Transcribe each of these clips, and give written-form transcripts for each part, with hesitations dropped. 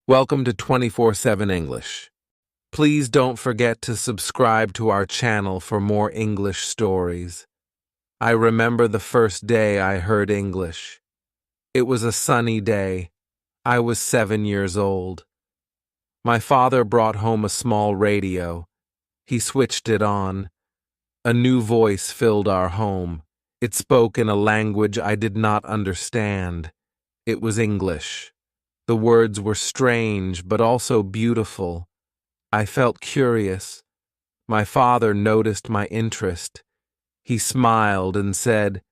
Welcome to 24/7 English. Please don't forget to subscribe to our channel for more English stories. I remember the first day I heard English. It was a sunny day. I was 7 years old. My father brought home a small radio. He switched it on. A new voice filled our home. It spoke in a language I did not understand. It was English. The words were strange, but also beautiful. I felt curious. My father noticed my interest. He smiled and said,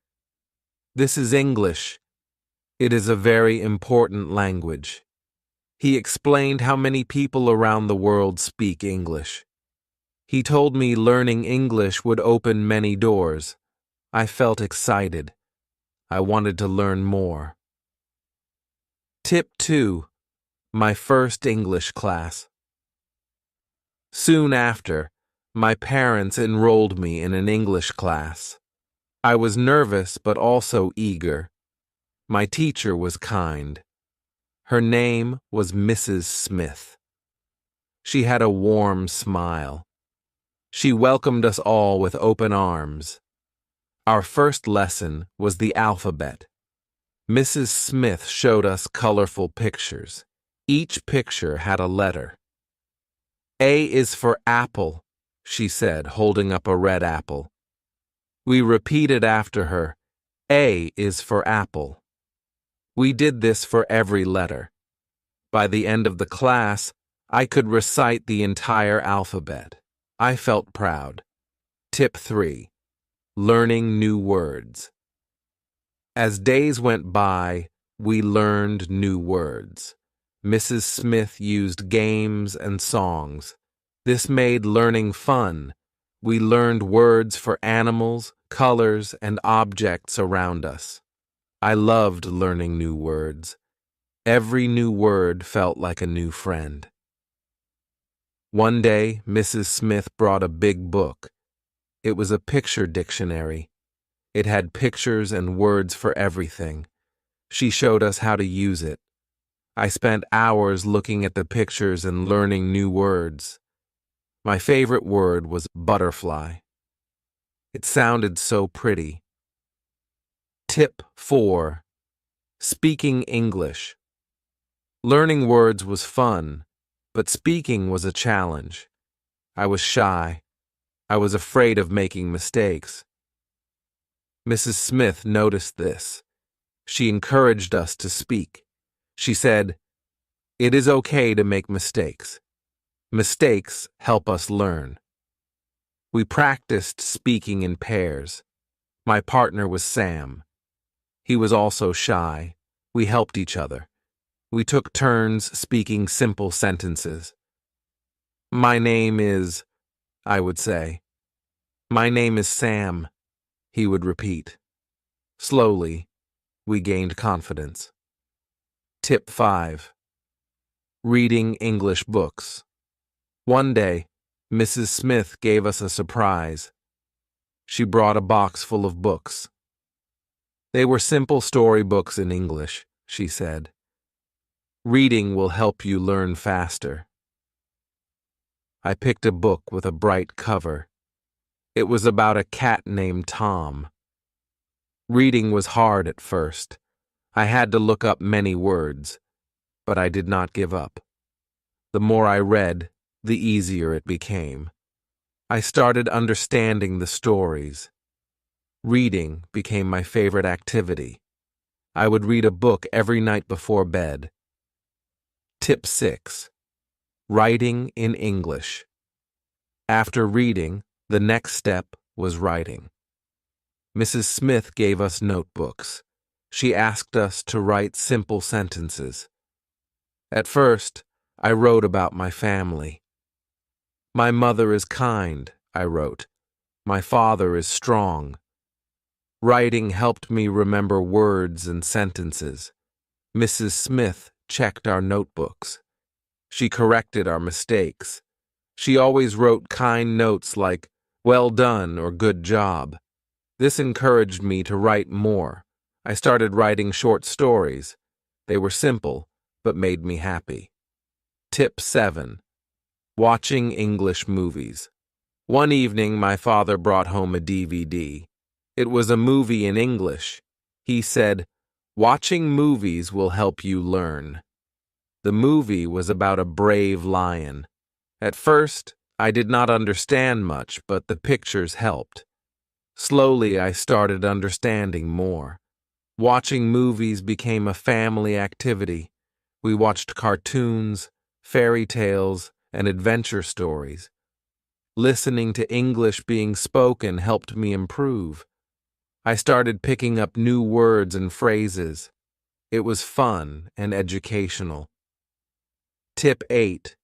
"This is English. It is a very important language." He explained how many people around the world speak English. He told me learning English would open many doors. I felt excited. I wanted to learn more. Tip 2. My first English class. Soon after, my parents enrolled me in an English class. I was nervous but also eager. My teacher was kind. Her name was Mrs. Smith. She had a warm smile. She welcomed us all with open arms. Our first lesson was the alphabet. Mrs. Smith showed us colorful pictures. Each picture had a letter. A is for apple, she said, holding up a red apple. We repeated after her, A is for apple. We did this for every letter. By the end of the class, I could recite the entire alphabet. I felt proud. Tip 3. Learning new words. As days went by, we learned new words. Mrs. Smith used games and songs. This made learning fun. We learned words for animals, colors, and objects around us. I loved learning new words. Every new word felt like a new friend. One day, Mrs. Smith brought a big book. It was a picture dictionary. It had pictures and words for everything. She showed us how to use it. I spent hours looking at the pictures and learning new words. My favorite word was butterfly. It sounded so pretty. Tip 4. Speaking English. Learning words was fun, but speaking was a challenge. I was shy. I was afraid of making mistakes. Mrs. Smith noticed this. She encouraged us to speak. She said, "It is okay to make mistakes. Mistakes help us learn." We practiced speaking in pairs. My partner was Sam. He was also shy. We helped each other. We took turns speaking simple sentences. "My name is," I would say. "My name is Sam," he would repeat. Slowly, we gained confidence. Tip 5. Reading English books. One day, Mrs. Smith gave us a surprise. She brought a box full of books. They were simple storybooks in English, she said. Reading will help you learn faster. I picked a book with a bright cover. It was about a cat named Tom. Reading was hard at first. I had to look up many words, but I did not give up. The more I read, the easier it became. I started understanding the stories. Reading became my favorite activity. I would read a book every night before bed. Tip 6. Writing in English. After reading, the next step was writing. Mrs. Smith gave us notebooks. She asked us to write simple sentences. At first, I wrote about my family. "My mother is kind," I wrote. "My father is strong." Writing helped me remember words and sentences. Mrs. Smith checked our notebooks. She corrected our mistakes. She always wrote kind notes like, "Well done" or "Good job." This encouraged me to write more. I started writing short stories. They were simple, but made me happy. Tip 7. Watching English movies. One evening, my father brought home a DVD. It was a movie in English. He said, "Watching movies will help you learn." The movie was about a brave lion. At first, I did not understand much, but the pictures helped. Slowly, I started understanding more. Watching movies became a family activity. We watched cartoons, fairy tales, and adventure stories. Listening to English being spoken helped me improve. I started picking up new words and phrases. It was fun and educational. Tip 8.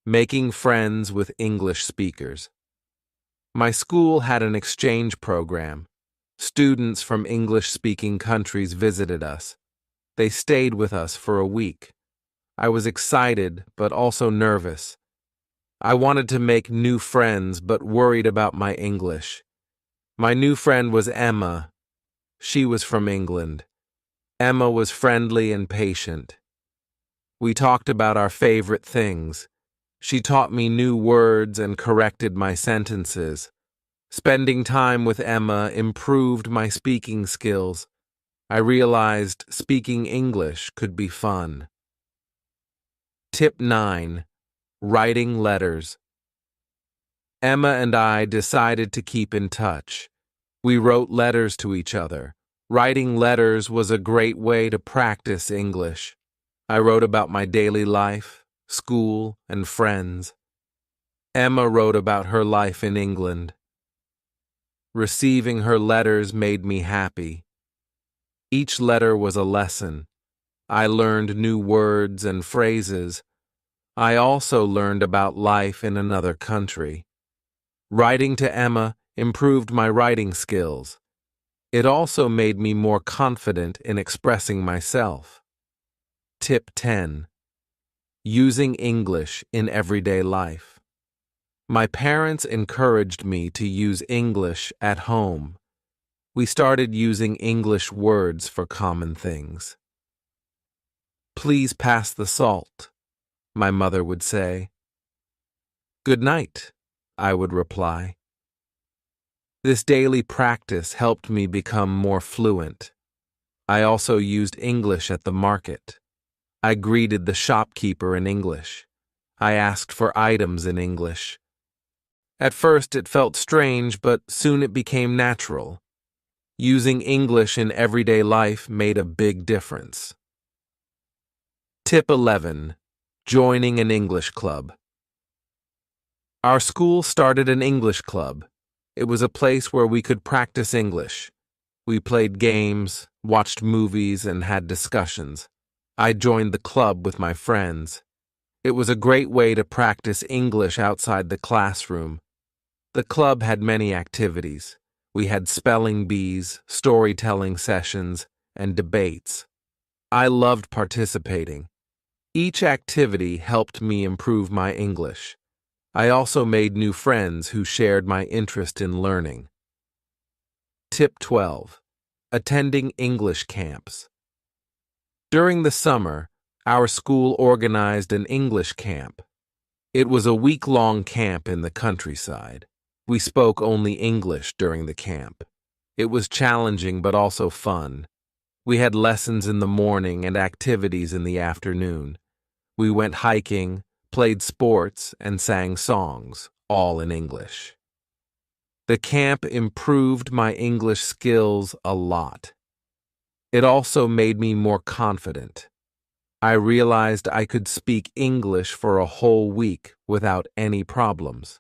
Making friends with English speakers. My school had an exchange program. Students from English-speaking countries visited us. They stayed with us for a week. I was excited, but also nervous. I wanted to make new friends, but worried about my English. My new friend was Emma. She was from England. Emma was friendly and patient. We talked about our favorite things. She taught me new words and corrected my sentences. Spending time with Emma improved my speaking skills. I realized speaking English could be fun. Tip 9. Writing letters. Emma and I decided to keep in touch. We wrote letters to each other. Writing letters was a great way to practice English. I wrote about my daily life, school, and friends. Emma wrote about her life in England. Receiving her letters made me happy. Each letter was a lesson. I learned new words and phrases. I also learned about life in another country. Writing to Emma improved my writing skills. It also made me more confident in expressing myself. Tip 10. Using English in everyday life. My parents encouraged me to use English at home. We started using English words for common things. "Please pass the salt," my mother would say. "Good night," I would reply. This daily practice helped me become more fluent. I also used English at the market. I greeted the shopkeeper in English. I asked for items in English. At first it felt strange, but soon it became natural. Using English in everyday life made a big difference. Tip 11. Joining an English club. Our school started an English club. It was a place where we could practice English. We played games, watched movies, and had discussions. I joined the club with my friends. It was a great way to practice English outside the classroom. The club had many activities. We had spelling bees, storytelling sessions, and debates. I loved participating. Each activity helped me improve my English. I also made new friends who shared my interest in learning. Tip 12. Attending English camps. During the summer, our school organized an English camp. It was a week-long camp in the countryside. We spoke only English during the camp. It was challenging but also fun. We had lessons in the morning and activities in the afternoon. We went hiking, played sports, and sang songs, all in English. The camp improved my English skills a lot. It also made me more confident. I realized I could speak English for a whole week without any problems.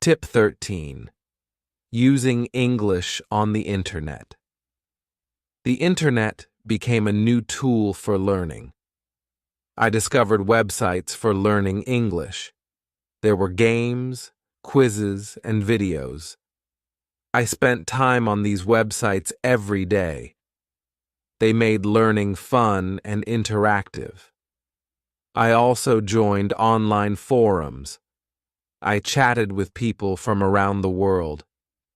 Tip 13. Using English on the Internet. The Internet became a new tool for learning. I discovered websites for learning English. There were games, quizzes, and videos. I spent time on these websites every day. They made learning fun and interactive. I also joined online forums. I chatted with people from around the world.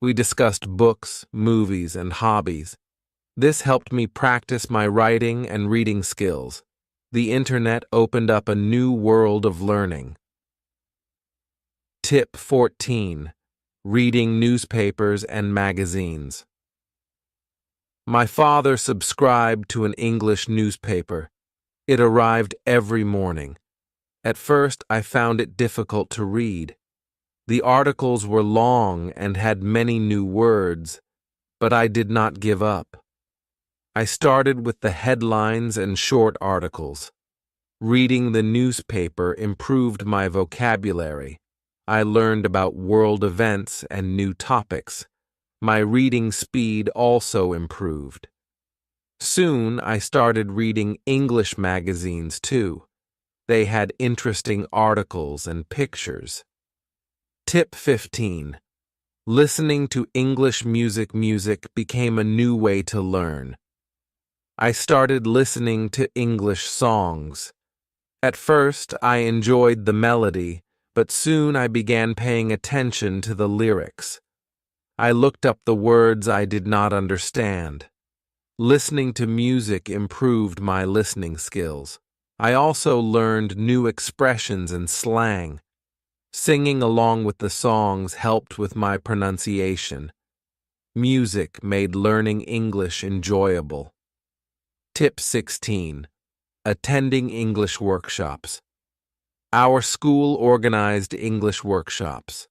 We discussed books, movies, and hobbies. This helped me practice my writing and reading skills. The internet opened up a new world of learning. Tip 14. Reading newspapers and magazines. My father subscribed to an English newspaper. It arrived every morning. At first, I found it difficult to read. The articles were long and had many new words, but I did not give up. I started with the headlines and short articles. Reading the newspaper improved my vocabulary. I learned about world events and new topics. My reading speed also improved. Soon, I started reading English magazines too. They had interesting articles and pictures. Tip 15. Listening to English music became a new way to learn. I started listening to English songs. At first, I enjoyed the melody, but soon I began paying attention to the lyrics. I looked up the words I did not understand. Listening to music improved my listening skills. I also learned new expressions and slang. Singing along with the songs helped with my pronunciation. Music made learning English enjoyable. Tip 16. Attending English workshops. Our school organized English workshops.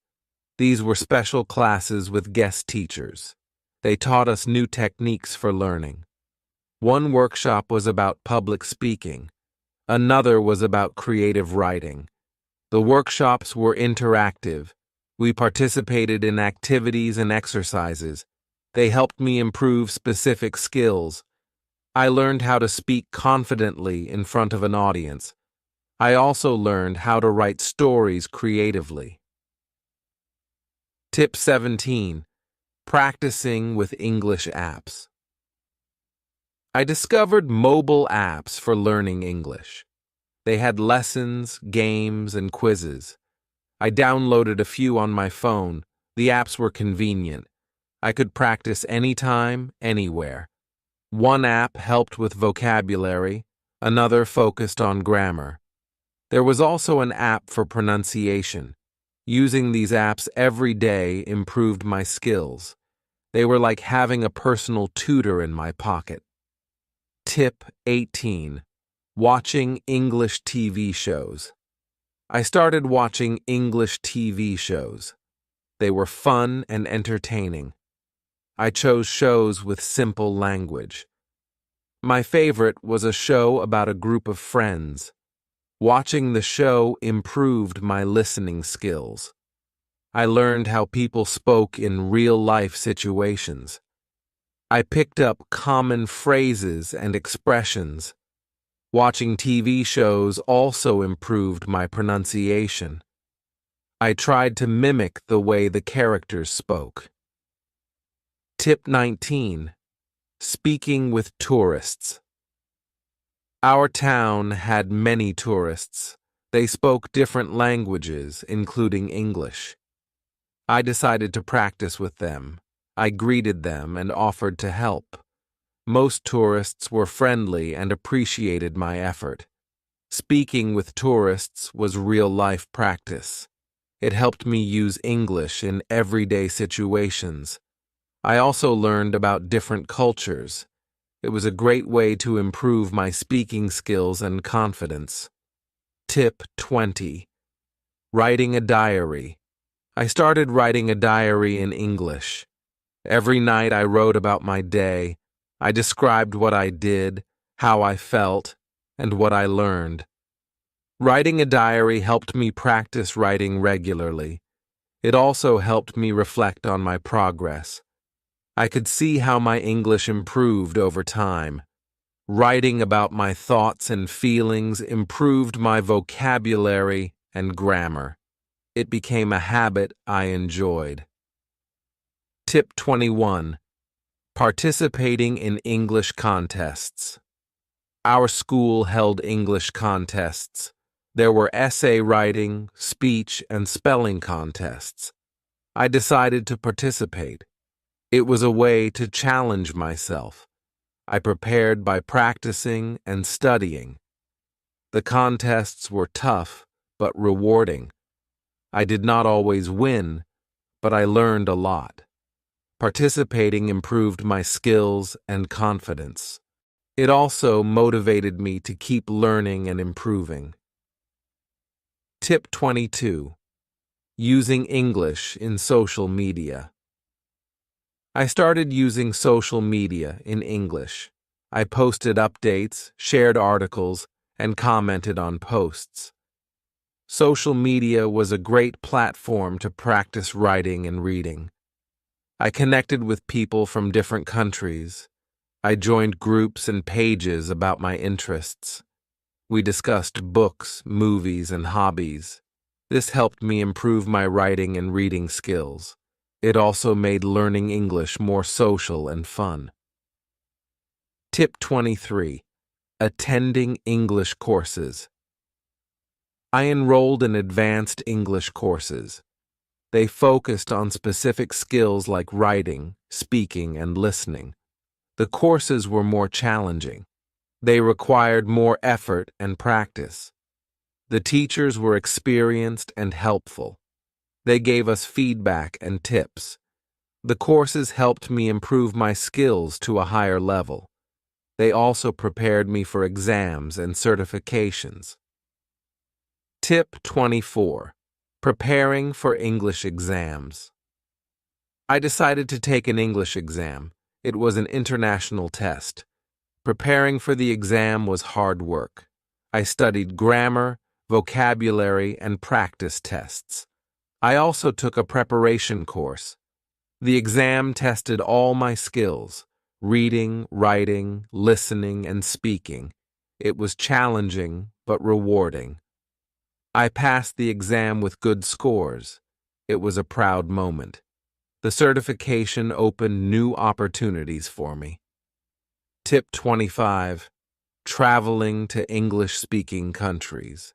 These were special classes with guest teachers. They taught us new techniques for learning. One workshop was about public speaking. Another was about creative writing. The workshops were interactive. We participated in activities and exercises. They helped me improve specific skills. I learned how to speak confidently in front of an audience. I also learned how to write stories creatively. Tip 17. Practicing with English apps. I discovered mobile apps for learning English. They had lessons, games, and quizzes. I downloaded a few on my phone. The apps were convenient. I could practice anytime, anywhere. One app helped with vocabulary, another focused on grammar. There was also an app for pronunciation. Using these apps every day improved my skills. They were like having a personal tutor in my pocket. Tip 18. Watching English TV shows. I started watching English TV shows. They were fun and entertaining. I chose shows with simple language. My favorite was a show about a group of friends. Watching the show improved my listening skills. I learned how people spoke in real-life situations. I picked up common phrases and expressions. Watching TV shows also improved my pronunciation. I tried to mimic the way the characters spoke. Tip 19. Speaking with tourists. Our town had many tourists. They spoke different languages, including English. I decided to practice with them. I greeted them and offered to help. Most tourists were friendly and appreciated my effort. Speaking with tourists was real-life practice. It helped me use English in everyday situations. I also learned about different cultures. It was a great way to improve my speaking skills and confidence. Tip 20. Writing a diary. I started writing a diary in English. Every night I wrote about my day. I described what I did, how I felt, and what I learned. Writing a diary helped me practice writing regularly. It also helped me reflect on my progress. I could see how my English improved over time. Writing about my thoughts and feelings improved my vocabulary and grammar. It became a habit I enjoyed. Tip 21. Participating in English contests. Our school held English contests. There were essay writing, speech, and spelling contests. I decided to participate. It was a way to challenge myself. I prepared by practicing and studying. The contests were tough, but rewarding. I did not always win, but I learned a lot. Participating improved my skills and confidence. It also motivated me to keep learning and improving. Tip 22. Using English in social media. I started using social media in English. I posted updates, shared articles, and commented on posts. Social media was a great platform to practice writing and reading. I connected with people from different countries. I joined groups and pages about my interests. We discussed books, movies, and hobbies. This helped me improve my writing and reading skills. It also made learning English more social and fun. Tip 23. Attending English courses. I enrolled in advanced English courses. They focused on specific skills like writing, speaking, and listening. The courses were more challenging. They required more effort and practice. The teachers were experienced and helpful. They gave us feedback and tips. The courses helped me improve my skills to a higher level. They also prepared me for exams and certifications. Tip 24. Preparing for English exams. I decided to take an English exam. It was an international test. Preparing for the exam was hard work. I studied grammar, vocabulary, and practice tests. I also took a preparation course. The exam tested all my skills: reading, writing, listening, and speaking. It was challenging but rewarding. I passed the exam with good scores. It was a proud moment. The certification opened new opportunities for me. Tip 25. Traveling to English-speaking countries.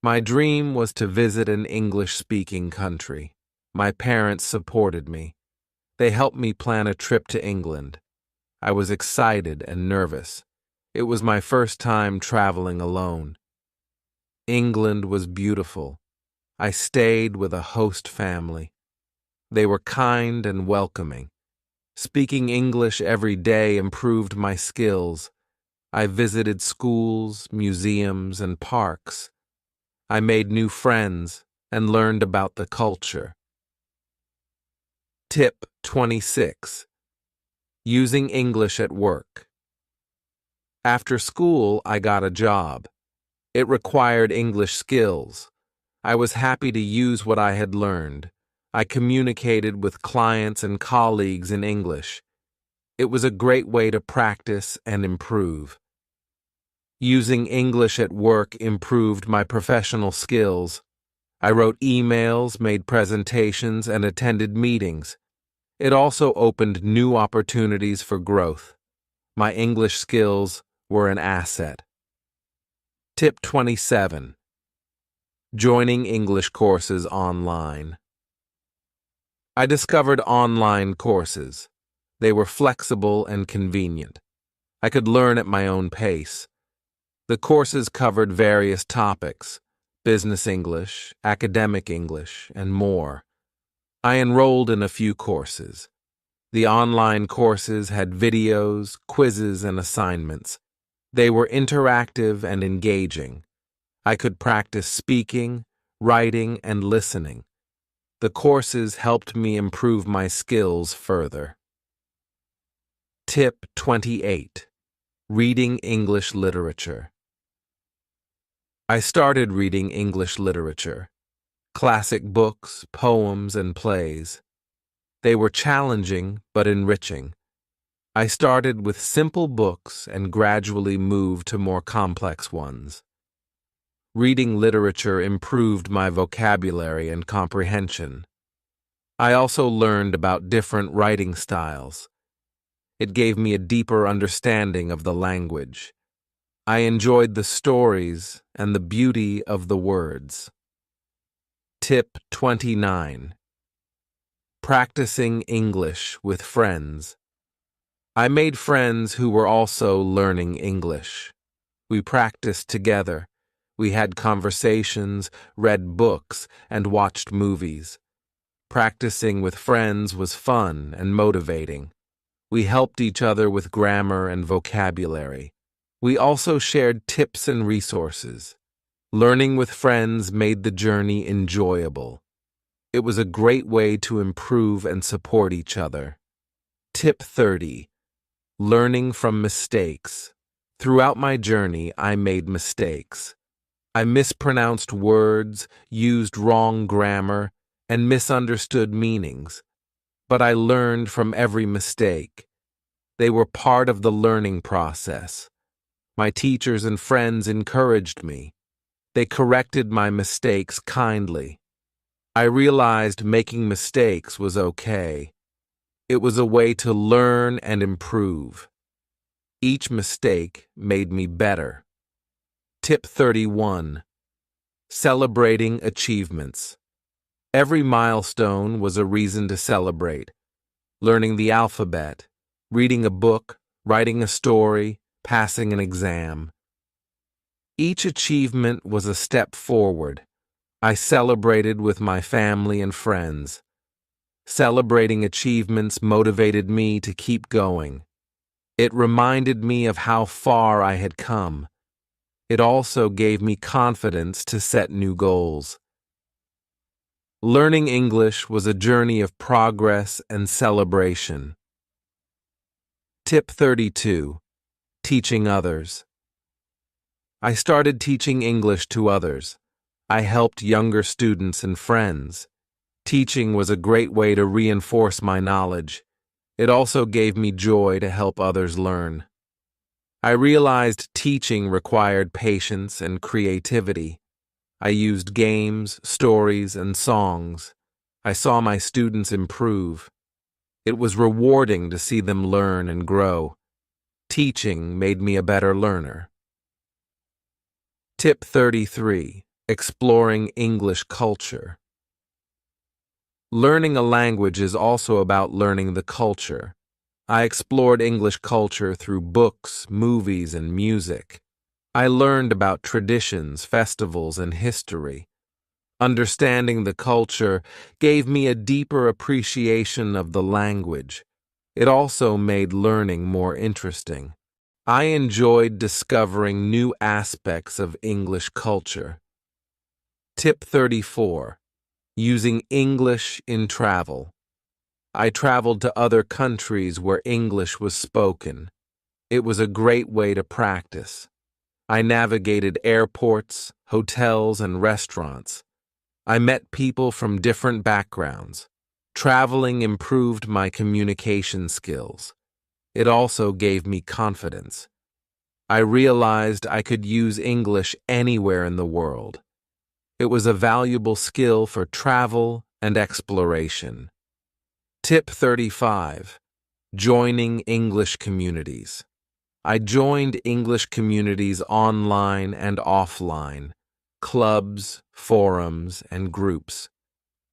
My dream was to visit an English-speaking country. My parents supported me. They helped me plan a trip to England. I was excited and nervous. It was my first time traveling alone. England was beautiful. I stayed with a host family. They were kind and welcoming. Speaking English every day improved my skills. I visited schools, museums, and parks. I made new friends and learned about the culture. Tip 26. Using English at work. After school, I got a job. It required English skills. I was happy to use what I had learned. I communicated with clients and colleagues in English. It was a great way to practice and improve. Using English at work improved my professional skills. I wrote emails, made presentations, and attended meetings. It also opened new opportunities for growth. My English skills were an asset. Tip 27. Joining English courses online. I discovered online courses. They were flexible and convenient. I could learn at my own pace. The courses covered various topics: business English, academic English, and more. I enrolled in a few courses. The online courses had videos, quizzes, and assignments. They were interactive and engaging. I could practice speaking, writing, and listening. The courses helped me improve my skills further. Tip 28. Reading English literature. I started reading English literature, classic books, poems, and plays. They were challenging but enriching. I started with simple books and gradually moved to more complex ones. Reading literature improved my vocabulary and comprehension. I also learned about different writing styles. It gave me a deeper understanding of the language. I enjoyed the stories and the beauty of the words. Tip 29. Practicing English with friends. I made friends who were also learning English. We practiced together. We had conversations, read books, and watched movies. Practicing with friends was fun and motivating. We helped each other with grammar and vocabulary. We also shared tips and resources. Learning with friends made the journey enjoyable. It was a great way to improve and support each other. Tip 30. Learning from mistakes. Throughout my journey, I made mistakes. I mispronounced words, used wrong grammar, and misunderstood meanings. But I learned from every mistake. They were part of the learning process. My teachers and friends encouraged me. They corrected my mistakes kindly. I realized making mistakes was okay. It was a way to learn and improve. Each mistake made me better. Tip 31. Celebrating achievements. Every milestone was a reason to celebrate. Learning the alphabet, reading a book, writing a story, passing an exam. Each achievement was a step forward. I celebrated with my family and friends. Celebrating achievements motivated me to keep going. It reminded me of how far I had come. It also gave me confidence to set new goals. Learning English was a journey of progress and celebration. Tip 32. Teaching others. I started teaching English to others. I helped younger students and friends. Teaching was a great way to reinforce my knowledge. It also gave me joy to help others learn. I realized teaching required patience and creativity. I used games, stories, and songs. I saw my students improve. It was rewarding to see them learn and grow. Teaching made me a better learner. Tip 33. Exploring English culture. Learning a language is also about learning the culture. I explored English culture through books, movies, and music. I learned about traditions, festivals, and history. Understanding the culture gave me a deeper appreciation of the language. It also made learning more interesting. I enjoyed discovering new aspects of English culture. Tip 34. Using English in travel. I traveled to other countries where English was spoken. It was a great way to practice. I navigated airports, hotels, and restaurants. I met people from different backgrounds. Traveling improved my communication skills. It also gave me confidence. I realized I could use English anywhere in the world. It was a valuable skill for travel and exploration. Tip 35. Joining English communities. I joined English communities online and offline, clubs, forums, and groups.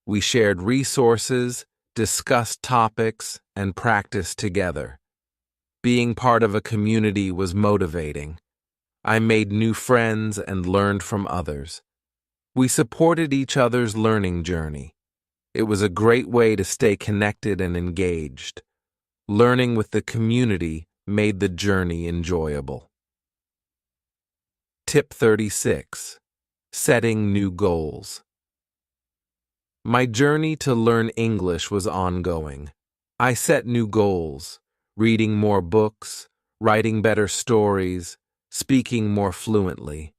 We shared resources, discussed topics, and practiced together. Being part of a community was motivating. I made new friends and learned from others. We supported each other's learning journey. It was a great way to stay connected and engaged. Learning with the community made the journey enjoyable. Tip 36. Setting new goals. My journey to learn English was ongoing. I set new goals, reading more books, writing better stories, speaking more fluently.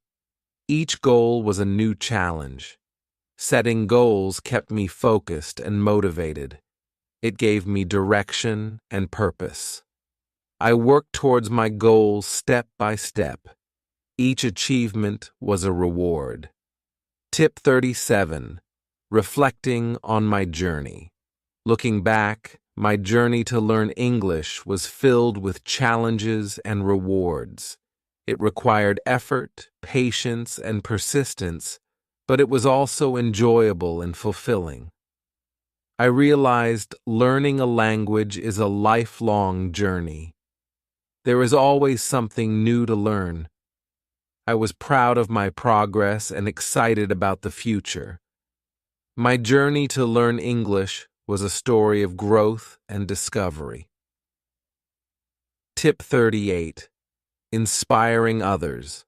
Each goal was a new challenge. Setting goals kept me focused and motivated. It gave me direction and purpose. I worked towards my goals step by step. Each achievement was a reward. Tip 37. Reflecting on my journey. Looking back, my journey to learn English was filled with challenges and rewards. It required effort, patience, and persistence, but it was also enjoyable and fulfilling. I realized learning a language is a lifelong journey. There is always something new to learn. I was proud of my progress and excited about the future. My journey to learn English was a story of growth and discovery. Tip 38. Inspiring others.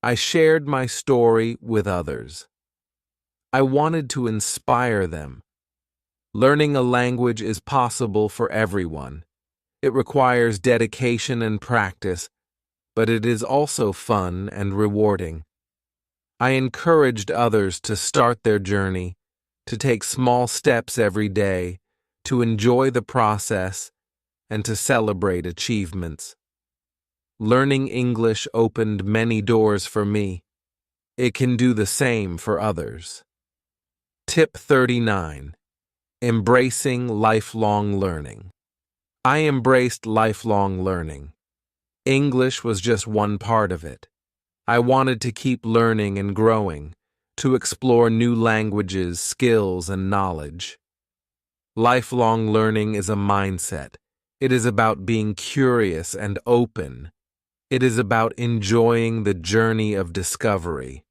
I shared my story with others. I wanted to inspire them. Learning a language is possible for everyone. It requires dedication and practice, but it is also fun and rewarding. I encouraged others to start their journey, to take small steps every day, to enjoy the process, and to celebrate achievements. Learning English opened many doors for me. It can do the same for others. Tip 39. Embracing lifelong learning. I embraced lifelong learning. English was just one part of it. I wanted to keep learning and growing, to explore new languages, skills, and knowledge. Lifelong learning is a mindset. It is about being curious and open. It is about enjoying the journey of discovery.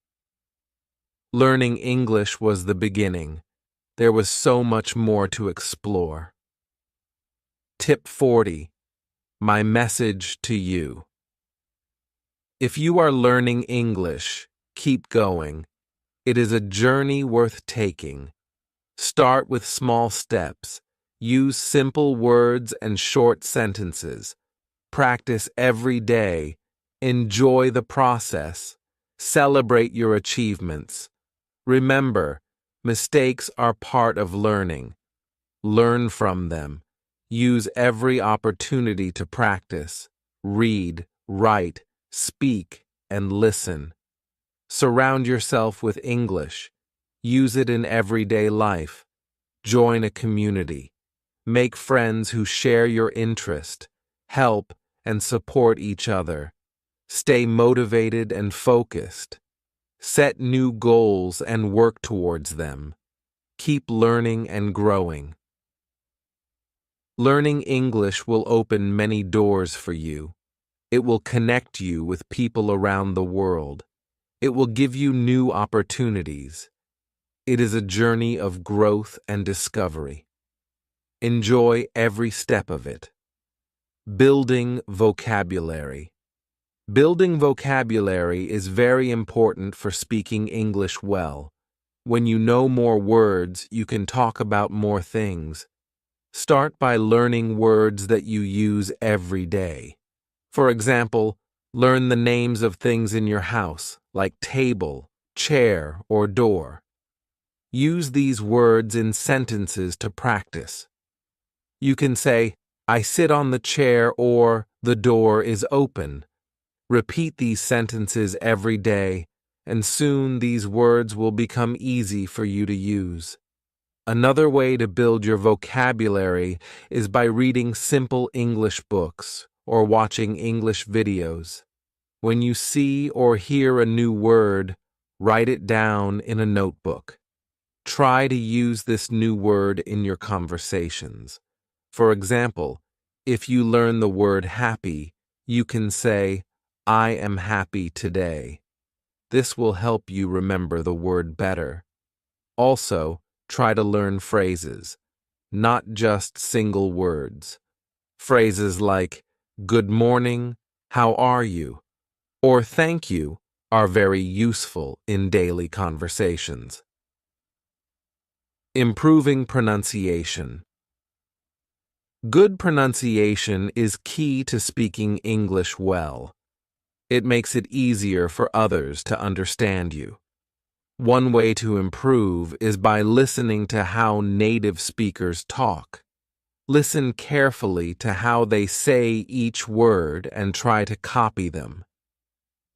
Learning English was the beginning. There was so much more to explore. Tip 40. My message to you. If you are learning English, keep going. It is a journey worth taking. Start with small steps. Use simple words and short sentences. Practice every day. Enjoy the process. Celebrate your achievements. Remember, mistakes are part of learning. Learn from them. Use every opportunity to practice. Read, write, speak, and listen. Surround yourself with English. Use it in everyday life. Join a community. Make friends who share your interest. Help and support each other. Stay motivated and focused. Set new goals and work towards them. Keep learning and growing. Learning English will open many doors for you. It will connect you with people around the world. It will give you new opportunities. It is a journey of growth and discovery. Enjoy every step of it. Building vocabulary. Building vocabulary is very important for speaking English well. When you know more words, you can talk about more things. Start by learning words that you use every day. For example, learn the names of things in your house, like table, chair, or door. Use these words in sentences to practice. You can say, I sit on the chair, or the door is open. Repeat these sentences every day, and soon these words will become easy for you to use. Another way to build your vocabulary is by reading simple English books or watching English videos. When you see or hear a new word, write it down in a notebook. Try to use this new word in your conversations. For example, if you learn the word happy, you can say, I am happy today. This will help you remember the word better. Also, try to learn phrases, not just single words. Phrases like, good morning, how are you, or thank you are very useful in daily conversations. Improving pronunciation. Good pronunciation is key to speaking English well. It makes it easier for others to understand you. One way to improve is by listening to how native speakers talk. Listen carefully to how they say each word and try to copy them.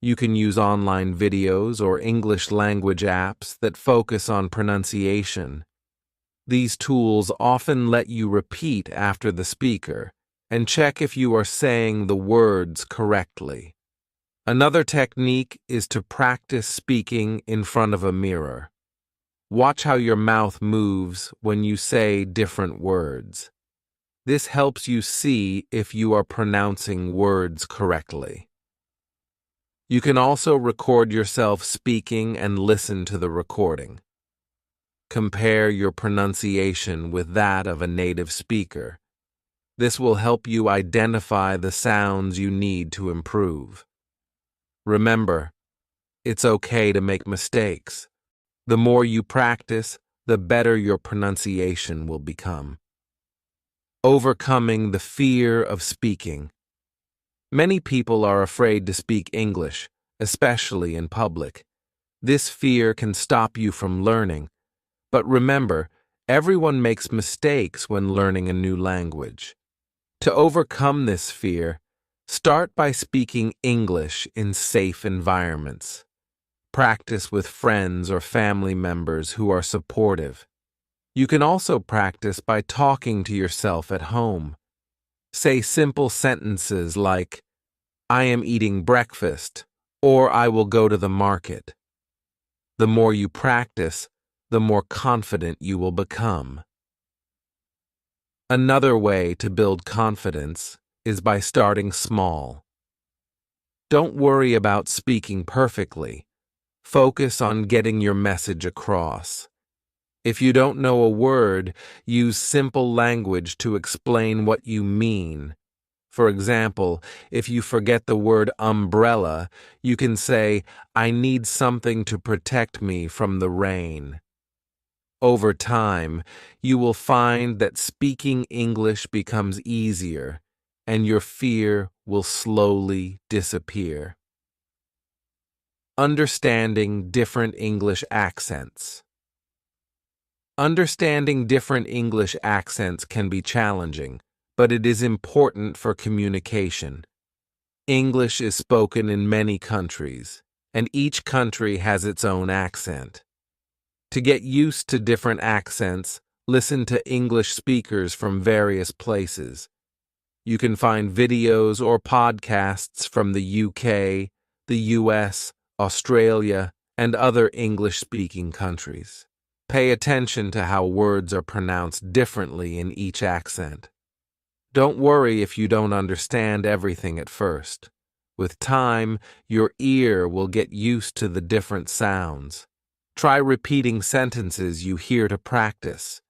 You can use online videos or English language apps that focus on pronunciation. These tools often let you repeat after the speaker and check if you are saying the words correctly. Another technique is to practice speaking in front of a mirror. Watch how your mouth moves when you say different words. This helps you see if you are pronouncing words correctly. You can also record yourself speaking and listen to the recording. Compare your pronunciation with that of a native speaker. This will help you identify the sounds you need to improve. Remember, it's okay to make mistakes. The more you practice, the better your pronunciation will become. Overcoming the fear of speaking. Many people are afraid to speak English, especially in public. This fear can stop you from learning. But remember, everyone makes mistakes when learning a new language. To overcome this fear, start by speaking English in safe environments. Practice with friends or family members who are supportive. You can also practice by talking to yourself at home. Say simple sentences like, "I am eating breakfast," or "I will go to the market." The more you practice, the more confident you will become. Another way to build confidence is by starting small. Don't worry about speaking perfectly. Focus on getting your message across. If you don't know a word, use simple language to explain what you mean. For example, if you forget the word umbrella, you can say, "I need something to protect me from the rain." Over time, you will find that speaking English becomes easier, and your fear will slowly disappear. Understanding different English accents. Understanding different English accents can be challenging, but it is important for communication. English is spoken in many countries, and each country has its own accent. To get used to different accents, listen to English speakers from various places. You can find videos or podcasts from the UK, the US, Australia, and other English-speaking countries. Pay attention to how words are pronounced differently in each accent. Don't worry if you don't understand everything at first. With time, your ear will get used to the different sounds. Try repeating sentences you hear to practice.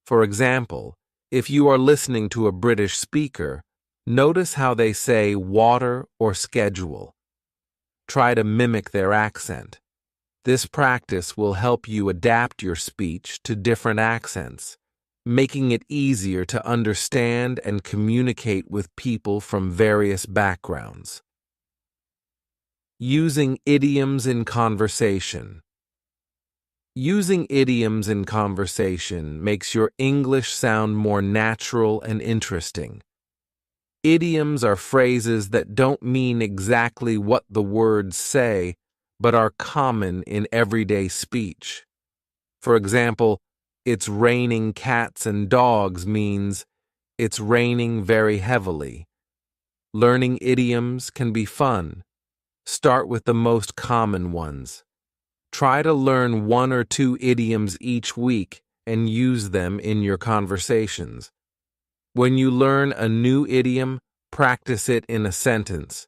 For example, if you are listening to a British speaker, notice how they say water or schedule. Try to mimic their accent. This practice will help you adapt your speech to different accents, making it easier to understand and communicate with people from various backgrounds. Using idioms in conversation. Using idioms in conversation makes your English sound more natural and interesting. Idioms are phrases that don't mean exactly what the words say, but are common in everyday speech. For example, "It's raining cats and dogs" means it's raining very heavily. Learning idioms can be fun. Start with the most common ones. Try to learn 1 or 2 idioms each week and use them in your conversations. When you learn a new idiom, practice it in a sentence.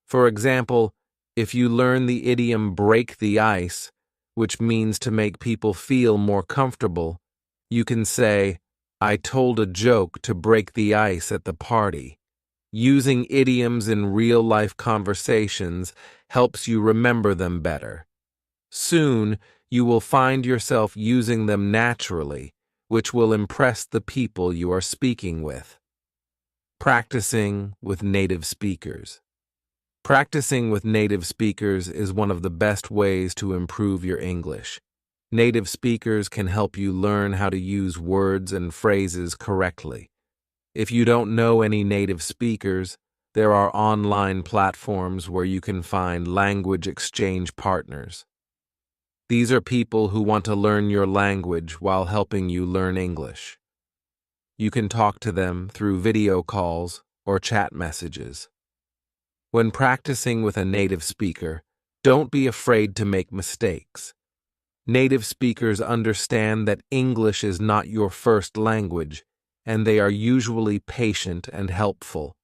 For example, if you learn the idiom "break the ice," which means to make people feel more comfortable, you can say, "I told a joke to break the ice at the party." Using idioms in real-life conversations helps you remember them better. Soon, you will find yourself using them naturally, which will impress the people you are speaking with. Practicing with native speakers. Practicing with native speakers is one of the best ways to improve your English. Native speakers can help you learn how to use words and phrases correctly. If you don't know any native speakers, there are online platforms where you can find language exchange partners. These are people who want to learn your language while helping you learn English. You can talk to them through video calls or chat messages. When practicing with a native speaker, don't be afraid to make mistakes. Native speakers understand that English is not your first language, and they are usually patient and helpful.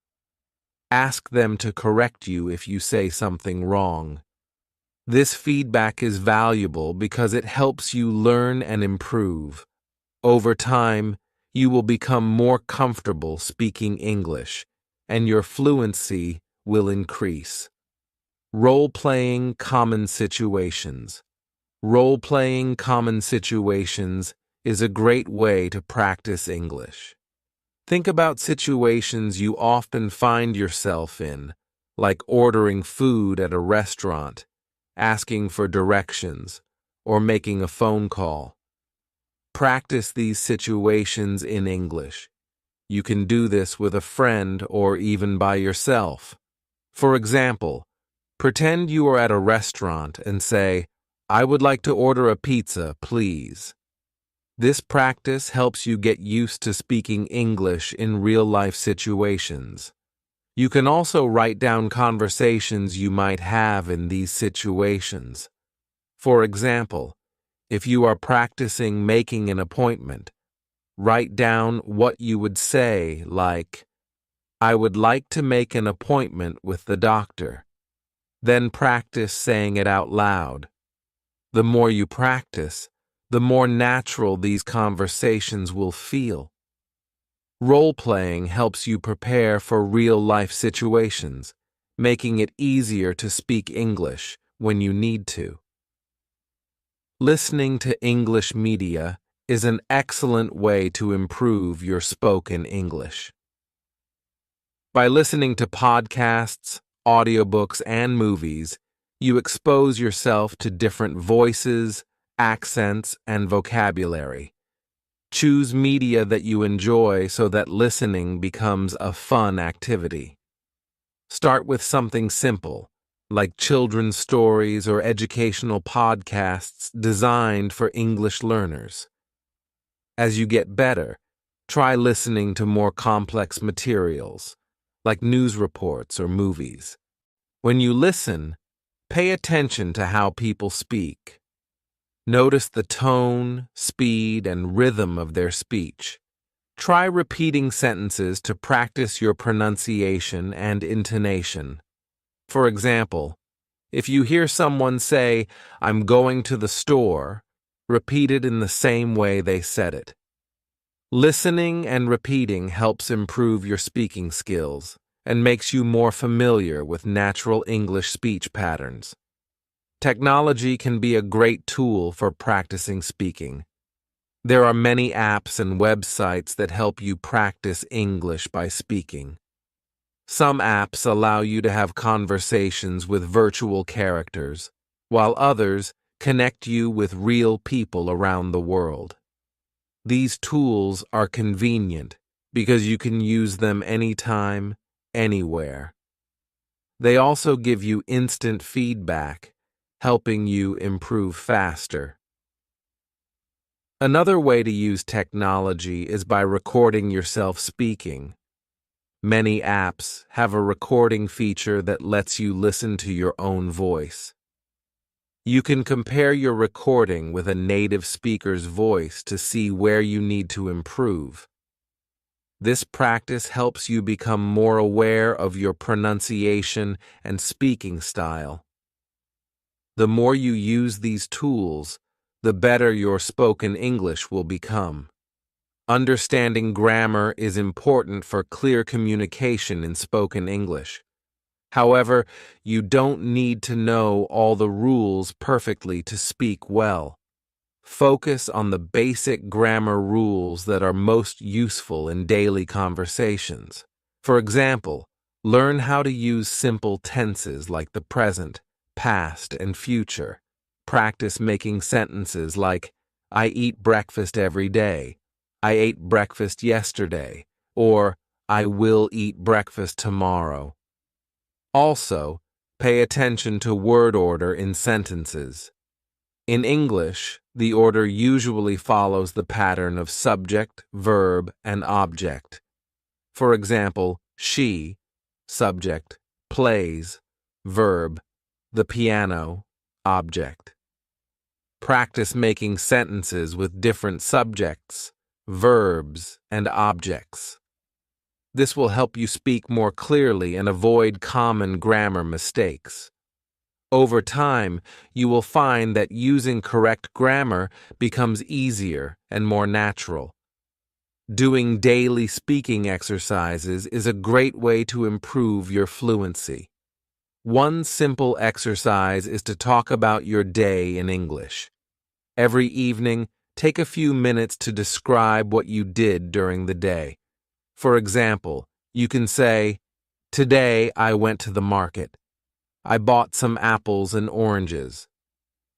Ask them to correct you if you say something wrong. This feedback is valuable because it helps you learn and improve. Over time, you will become more comfortable speaking English, and your fluency will increase. Role-playing common situations. Role-playing common situations is a great way to practice English. Think about situations you often find yourself in, like ordering food at a restaurant, asking for directions, or making a phone call. Practice these situations in English. You can do this with a friend or even by yourself. For example, pretend you are at a restaurant and say, "I would like to order a pizza, please." This practice helps you get used to speaking English in real-life situations. You can also write down conversations you might have in these situations. For example, if you are practicing making an appointment, write down what you would say, like, "I would like to make an appointment with the doctor." Then practice saying it out loud. The more you practice, the more natural these conversations will feel. Role-playing helps you prepare for real-life situations, making it easier to speak English when you need to. Listening to English media is an excellent way to improve your spoken English. By listening to podcasts, audiobooks, and movies, you expose yourself to different voices, accents, and vocabulary. Choose media that you enjoy so that listening becomes a fun activity. Start with something simple, like children's stories or educational podcasts designed for English learners. As you get better, try listening to more complex materials, like news reports or movies. When you listen, pay attention to how people speak. Notice the tone, speed, and rhythm of their speech. Try repeating sentences to practice your pronunciation and intonation. For example, if you hear someone say, "I'm going to the store," repeat it in the same way they said it. Listening and repeating helps improve your speaking skills and makes you more familiar with natural English speech patterns. Technology can be a great tool for practicing speaking. There are many apps and websites that help you practice English by speaking. Some apps allow you to have conversations with virtual characters, while others connect you with real people around the world. These tools are convenient because you can use them anytime, anywhere. They also give you instant feedback, helping you improve faster. Another way to use technology is by recording yourself speaking. Many apps have a recording feature that lets you listen to your own voice. You can compare your recording with a native speaker's voice to see where you need to improve. This practice helps you become more aware of your pronunciation and speaking style. The more you use these tools, the better your spoken English will become. Understanding grammar is important for clear communication in spoken English. However, you don't need to know all the rules perfectly to speak well. Focus on the basic grammar rules that are most useful in daily conversations. For example, learn how to use simple tenses like the present, past, and future. Practice making sentences like, "I eat breakfast every day," "I ate breakfast yesterday," or "I will eat breakfast tomorrow." Also, pay attention to word order in sentences. In English, the order usually follows the pattern of subject, verb, and object. For example, she, subject, plays, verb, the piano, object. Practice making sentences with different subjects, verbs, and objects. This will help you speak more clearly and avoid common grammar mistakes. Over time, you will find that using correct grammar becomes easier and more natural. Doing daily speaking exercises is a great way to improve your fluency. One simple exercise is to talk about your day in English. Every evening, take a few minutes to describe what you did during the day. For example, you can say, "Today I went to the market. I bought some apples and oranges."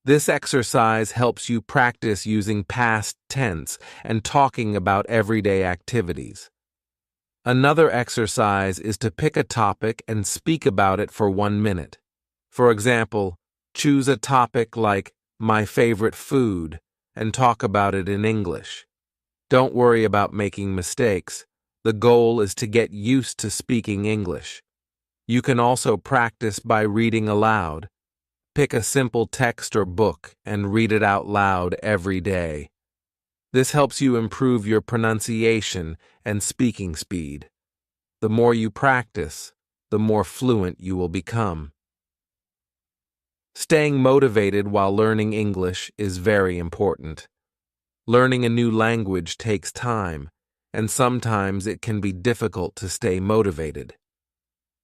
This exercise helps you practice using past tense and talking about everyday activities. Another exercise is to pick a topic and speak about it for 1 minute. For example, choose a topic like "my favorite food" and talk about it in English. Don't worry about making mistakes. The goal is to get used to speaking English. You can also practice by reading aloud. Pick a simple text or book and read it out loud every day. This helps you improve your pronunciation and speaking speed. The more you practice, the more fluent you will become. Staying motivated while learning English is very important. Learning a new language takes time, and sometimes it can be difficult to stay motivated.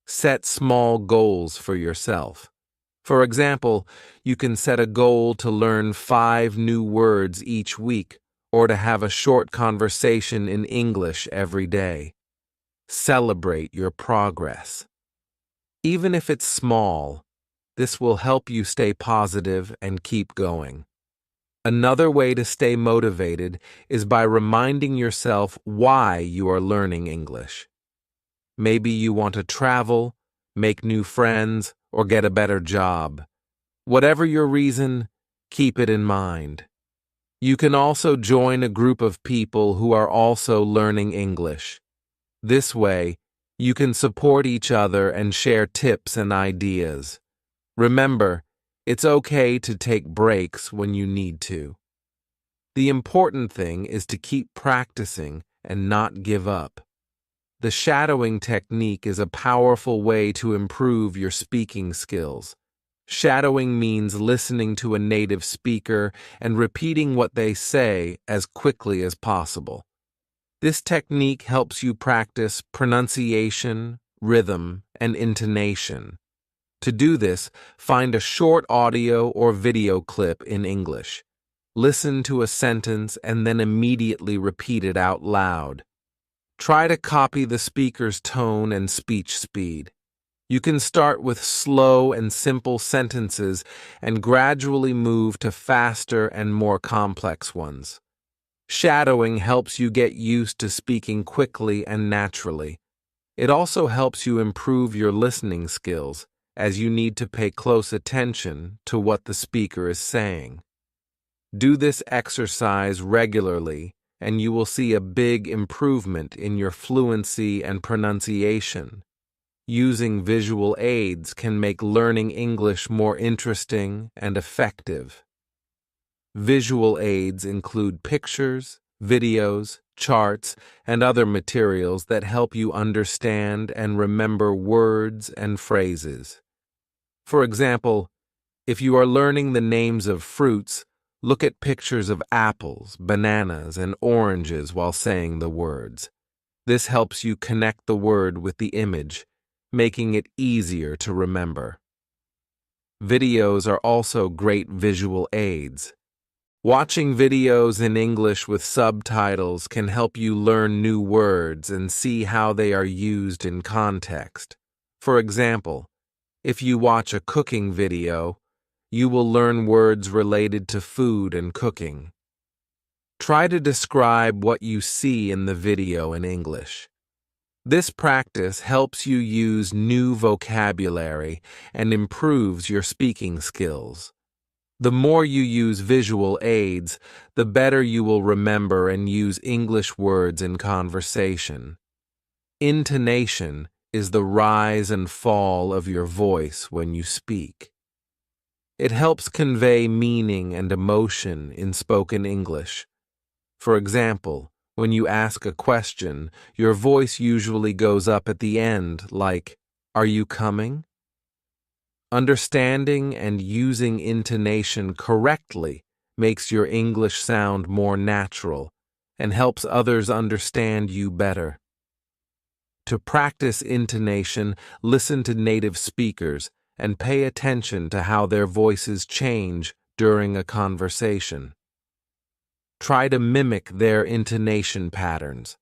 Set small goals for yourself. For example, you can set a goal to learn 5 new words each week or to have a short conversation in English every day. Celebrate your progress. Even if it's small, this will help you stay positive and keep going. Another way to stay motivated is by reminding yourself why you are learning English. Maybe you want to travel, make new friends, or get a better job. Whatever your reason, keep it in mind. You can also join a group of people who are also learning English. This way, you can support each other and share tips and ideas. Remember, it's okay to take breaks when you need to. The important thing is to keep practicing and not give up. The shadowing technique is a powerful way to improve your speaking skills. Shadowing means listening to a native speaker and repeating what they say as quickly as possible. This technique helps you practice pronunciation, rhythm, and intonation. To do this, find a short audio or video clip in English. Listen to a sentence and then immediately repeat it out loud. Try to copy the speaker's tone and speech speed. You can start with slow and simple sentences and gradually move to faster and more complex ones. Shadowing helps you get used to speaking quickly and naturally. It also helps you improve your listening skills, as you need to pay close attention to what the speaker is saying. Do this exercise regularly, and you will see a big improvement in your fluency and pronunciation. Using visual aids can make learning English more interesting and effective. Visual aids include pictures, videos, charts, and other materials that help you understand and remember words and phrases. For example, if you are learning the names of fruits, look at pictures of apples, bananas, and oranges while saying the words. This helps you connect the word with the image, making it easier to remember. Videos are also great visual aids. Watching videos in English with subtitles can help you learn new words and see how they are used in context. For example, if you watch a cooking video, you will learn words related to food and cooking. Try to describe what you see in the video in English. This practice helps you use new vocabulary and improves your speaking skills. The more you use visual aids, the better you will remember and use English words in conversation. Intonation is the rise and fall of your voice when you speak. It helps convey meaning and emotion in spoken English. For example, When you ask a question, your voice usually goes up at the end, like, "Are you coming?" Understanding and using intonation correctly makes your English sound more natural and helps others understand you better. To practice intonation, listen to native speakers and pay attention to how their voices change during a conversation. Try to mimic their intonation patterns.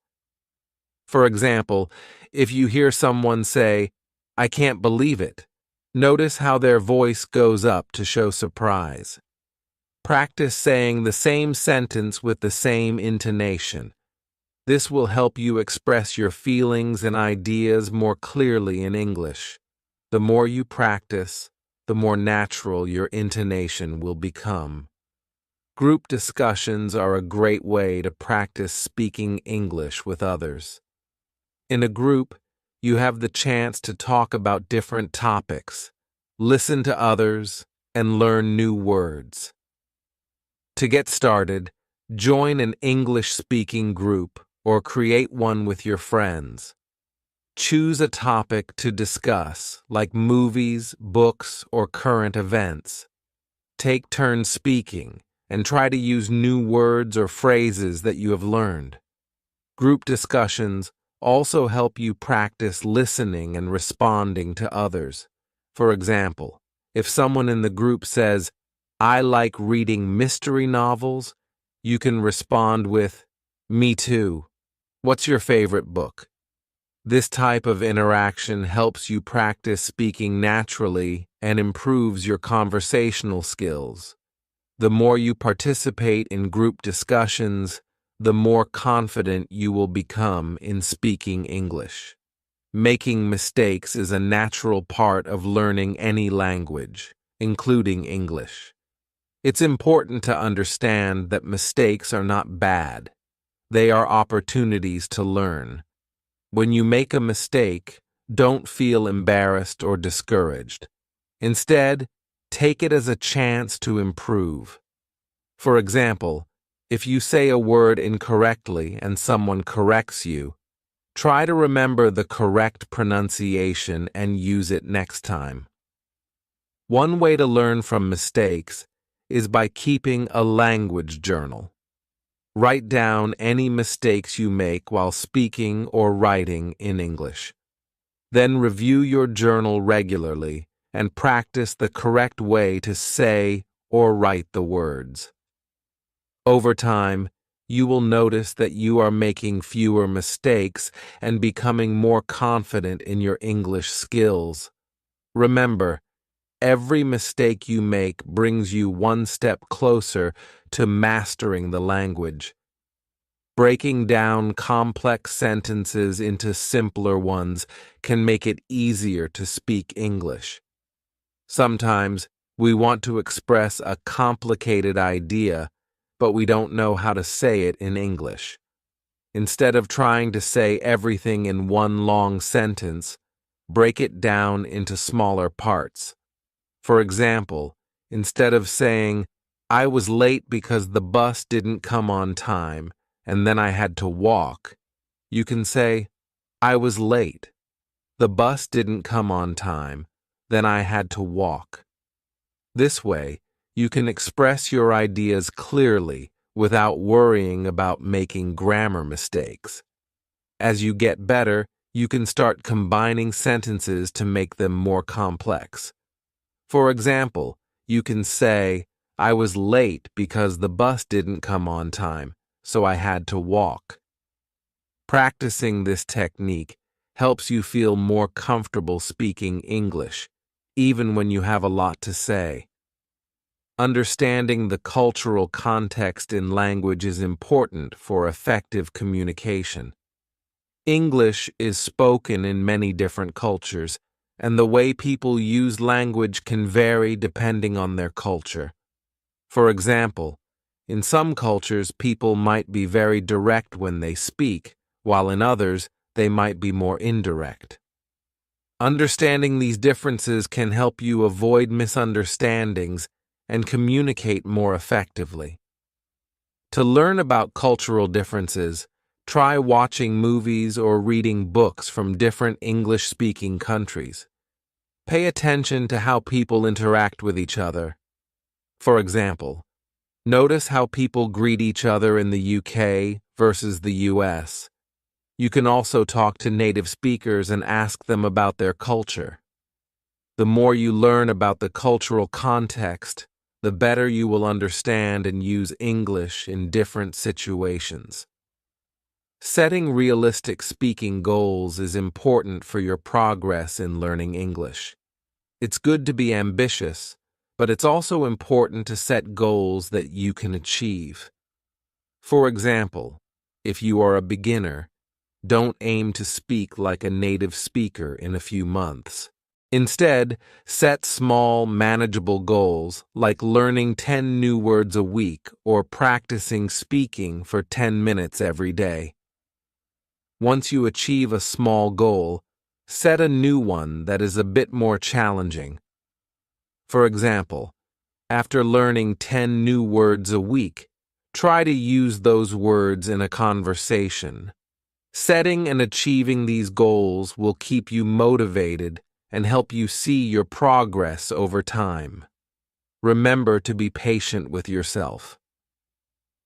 For example, if you hear someone say, "I can't believe it," notice how their voice goes up to show surprise. Practice saying the same sentence with the same intonation. This will help you express your feelings and ideas more clearly in English. The more you practice, the more natural your intonation will become. Group discussions are a great way to practice speaking English with others. In a group, you have the chance to talk about different topics, listen to others, and learn new words. To get started, join an English-speaking group or create one with your friends. Choose a topic to discuss, like movies, books, or current events. Take turns speaking and try to use new words or phrases that you have learned. Group discussions also help you practice listening and responding to others. For example, if someone in the group says, "I like reading mystery novels," you can respond with, "Me too. What's your favorite book?" This type of interaction helps you practice speaking naturally and improves your conversational skills. The more you participate in group discussions, the more confident you will become in speaking English. Making mistakes is a natural part of learning any language, including English. It's important to understand that mistakes are not bad. They are opportunities to learn. When you make a mistake, don't feel embarrassed or discouraged. Instead, take it as a chance to improve. For example, if you say a word incorrectly and someone corrects you, try to remember the correct pronunciation and use it next time. One way to learn from mistakes is by keeping a language journal. Write down any mistakes you make while speaking or writing in English. Then review your journal regularly and practice the correct way to say or write the words. Over time, you will notice that you are making fewer mistakes and becoming more confident in your English skills. Remember, every mistake you make brings you one step closer to mastering the language. Breaking down complex sentences into simpler ones can make it easier to speak English. Sometimes we want to express a complicated idea, but we don't know how to say it in English. Instead of trying to say everything in one long sentence, break it down into smaller parts. For example, instead of saying, "I was late because the bus didn't come on time, and then I had to walk," you can say, "I was late. The bus didn't come on time, then I had to walk." This way, you can express your ideas clearly without worrying about making grammar mistakes. As you get better, you can start combining sentences to make them more complex. For example, you can say, "I was late because the bus didn't come on time, so I had to walk." Practicing this technique helps you feel more comfortable speaking English, even when you have a lot to say. Understanding the cultural context in language is important for effective communication. English is spoken in many different cultures, and the way people use language can vary depending on their culture. For example, in some cultures, people might be very direct when they speak, while in others, they might be more indirect. Understanding these differences can help you avoid misunderstandings and communicate more effectively. To learn about cultural differences, Try watching movies or reading books from different English-speaking countries. Pay attention to how people interact with each other. For example, notice how people greet each other in the UK versus the US. You can also talk to native speakers and ask them about their culture. The more you learn about the cultural context, the better you will understand and use English in different situations. Setting realistic speaking goals is important for your progress in learning English. It's good to be ambitious, but it's also important to set goals that you can achieve. For example, if you are a beginner, don't aim to speak like a native speaker in a few months. Instead, set small, manageable goals like learning 10 new words a week or practicing speaking for 10 minutes every day. Once you achieve a small goal, set a new one that is a bit more challenging. For example, after learning 10 new words a week, try to use those words in a conversation. Setting and achieving these goals will keep you motivated and help you see your progress over time. Remember to be patient with yourself.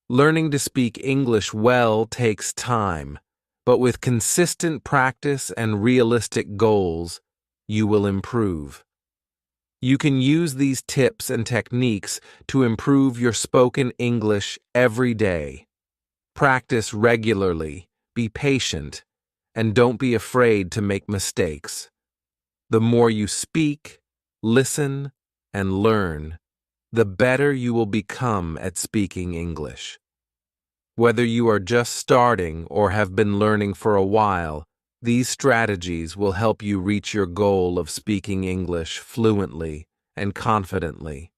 Learning to speak English well takes time, but with consistent practice and realistic goals, you will improve. You can use these tips and techniques to improve your spoken English every day. Practice regularly, be patient, and don't be afraid to make mistakes. The more you speak, listen, and learn, the better you will become at speaking English. Whether you are just starting or have been learning for a while, these strategies will help you reach your goal of speaking English fluently and confidently.